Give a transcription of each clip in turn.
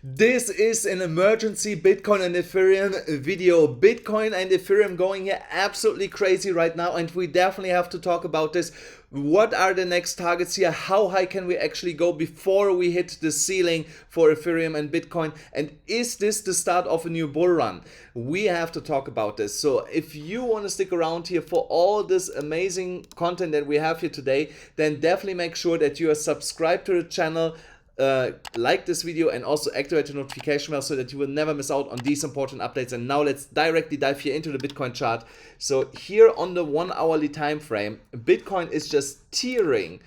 This is an emergency Bitcoin and Ethereum video. Bitcoin and Ethereum going here absolutely crazy right now, and we definitely have to talk about this. What are the next targets here? How high can we actually go before we hit the ceiling for Ethereum and Bitcoin? And is this the start of a new bull run? We have to talk about this. So if you want to stick around here for all this amazing content that we have here today, then definitely make sure that you are subscribed to the channel. Like this video and also activate the notification bell so that you will never miss out on these important updates. And now let's directly dive here into the Bitcoin chart. So here on the 1 hourly time frame, Bitcoin is just tearing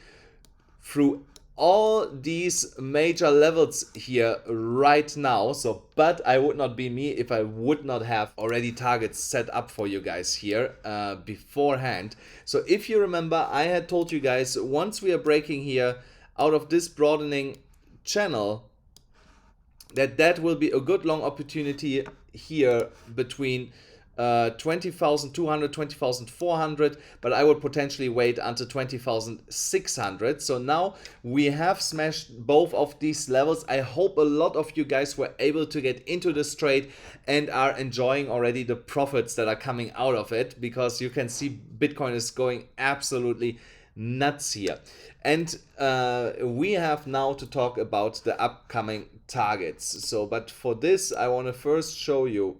through all these major levels here right now. So but I would not be me if I would not have already targets set up for you guys here beforehand. So if you remember, I had told you guys, once we are breaking here out of this broadening channel, that will be a good long opportunity here between 20,200, 20,400, but I would potentially wait until 20,600. So now we have smashed both of these levels. I hope a lot of you guys were able to get into this trade and are enjoying already the profits that are coming out of it, because you can see Bitcoin is going absolutely nuts here. And we have now to talk about the upcoming targets. So but for this I want to first show you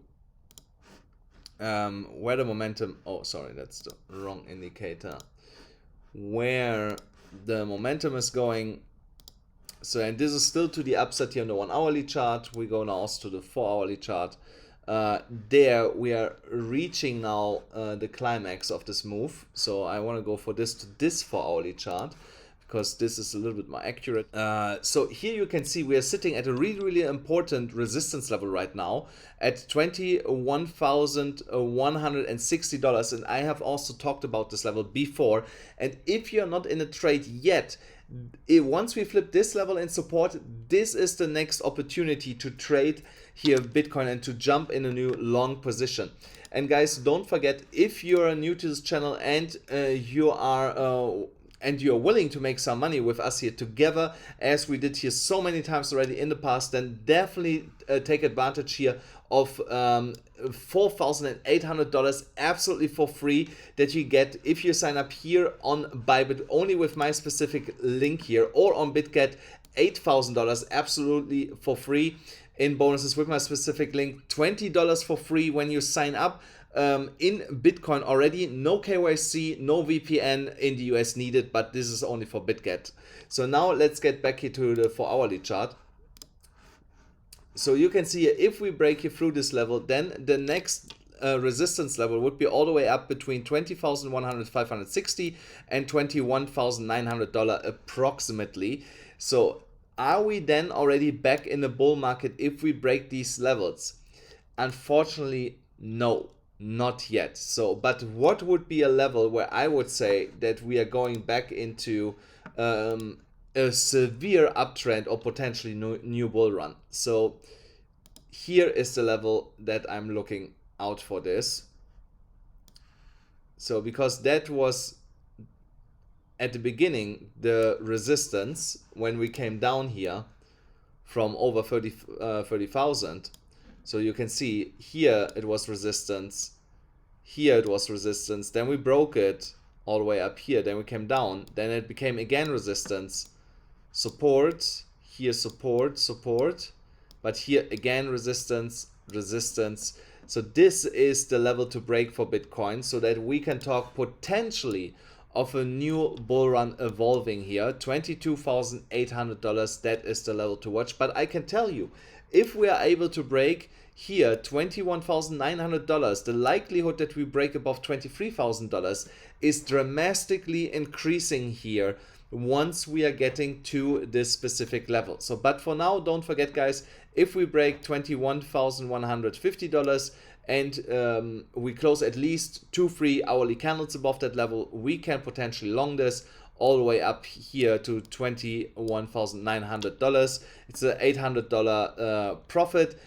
where the momentum, oh sorry, that's the wrong indicator, where the momentum is going. So, and this is still to the upside here on the 1 hourly chart. We go now also to the 4 hourly chart. There we are reaching now the climax of this move. So I want to go for this to this 4 hourly chart, because this is a little bit more accurate. So here you can see we are sitting at a really important resistance level right now at $21,160, and I have also talked about this level before. And if you're not in a trade yet, once we flip this level in support, this is the next opportunity to trade here Bitcoin and to jump in a new long position. And guys, don't forget, if you're new to this channel and you're willing to make some money with us here together, as we did here so many times already in the past, then definitely take advantage here of $4,800 absolutely for free that you get if you sign up here on BYBIT only with my specific link here, or on BitGet $8,000 absolutely for free in bonuses with my specific link, $20 for free when you sign up in Bitcoin already. No KYC, no VPN in the US needed, but this is only for BitGet. So now let's get back here to the 4 hourly chart. So you can see here, if we break here through this level, then the next resistance level would be all the way up between $20,560 and $21,900 approximately. So are we then already back in the bull market if we break these levels? Unfortunately, no, not yet. So, but what would be a level where I would say that we are going back into a severe uptrend or potentially new bull run? So here is the level that I'm looking out for this. So because that was at the beginning the resistance when we came down here from over 30,000. So you can see here it was resistance, here it was resistance, then we broke it all the way up here, then we came down, then it became again resistance, support, here support, support, but here again resistance, resistance. So this is the level to break for Bitcoin, so that we can talk potentially of a new bull run evolving here. $22,800, that is the level to watch. But I can tell you, if we are able to break here $21,900, the likelihood that we break above $23,000 is dramatically increasing here once we are getting to this specific level. So but for now, don't forget guys, if we break $21,150 and we close at least 2 free hourly candles above that level, we can potentially long this all the way up here to $21,900. It's an $800 profit,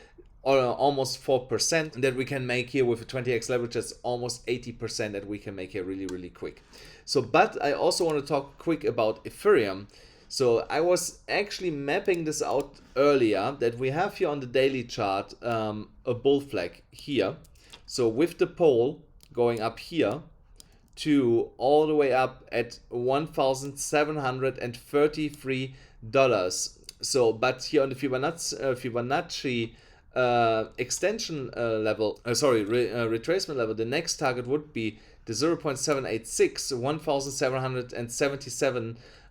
or almost 4% that we can make here with a 20x leverage. That's almost 80% that we can make here really quick. So but I also want to talk quick about Ethereum. So I was actually mapping this out earlier, that we have here on the daily chart a bull flag here. So with the pole going up here to all the way up at $1,733. So, but here on the Fibonacci extension level, retracement level, the next target would be the 0.786,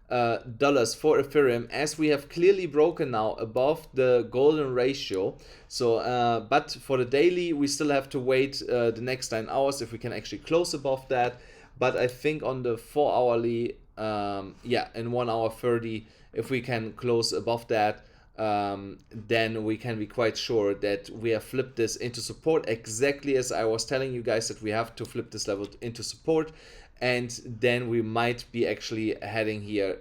$1,777 for Ethereum, as we have clearly broken now above the golden ratio. So but for the daily we still have to wait the next 9 hours if we can actually close above that. But I think on the 4 hourly, yeah, in 1 hour 30, if we can close above that, then we can be quite sure that we have flipped this into support, exactly as I was telling you guys that we have to flip this level into support. And then we might be actually heading here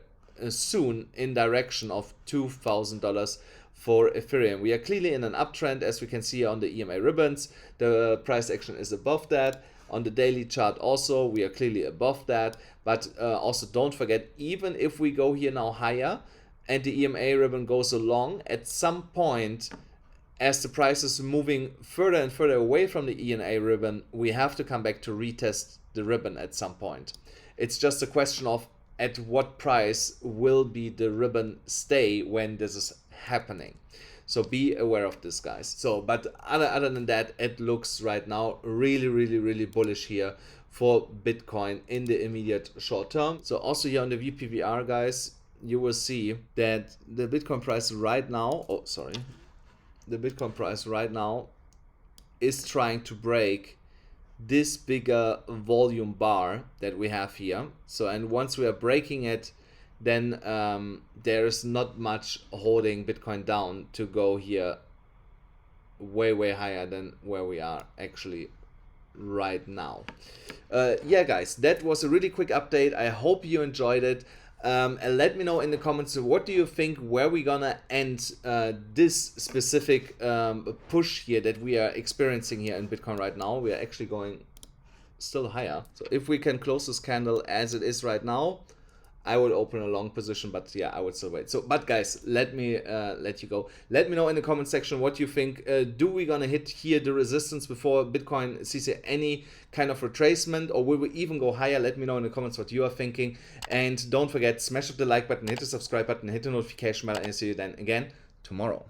soon in direction of $2,000 for Ethereum. We are clearly in an uptrend, as we can see on the EMA ribbons. The price action is above that. On the daily chart also, we are clearly above that. But also don't forget, even if we go here now higher and the EMA ribbon goes along, at some point, as the price is moving further and further away from the EMA ribbon, we have to come back to retest the ribbon at some point. It's just a question of at what price will be the ribbon stay when this is happening. So be aware of this, guys. So, but other than that, it looks right now really bullish here for Bitcoin in the immediate short term. So also here on the VPVR, guys, you will see that the Bitcoin price right now, the Bitcoin price right now is trying to break this bigger volume bar that we have here. So, and once we are breaking it, then there is not much holding Bitcoin down to go here way higher than where we are actually right now. Yeah, guys, that was a really quick update. I hope you enjoyed it. And let me know in the comments, what do you think, where we gonna end this specific push here that we are experiencing here in Bitcoin right now. We are actually going still higher. So if we can close this candle as it is right now, I would open a long position, but yeah, I would still wait. So, but guys, let me let you go. Let me know in the comment section what you think. Do we gonna hit here the resistance before Bitcoin sees any kind of retracement, or will we even go higher? Let me know in the comments what you are thinking. And don't forget, smash up the like button, hit the subscribe button, hit the notification bell, and I'll see you then again tomorrow.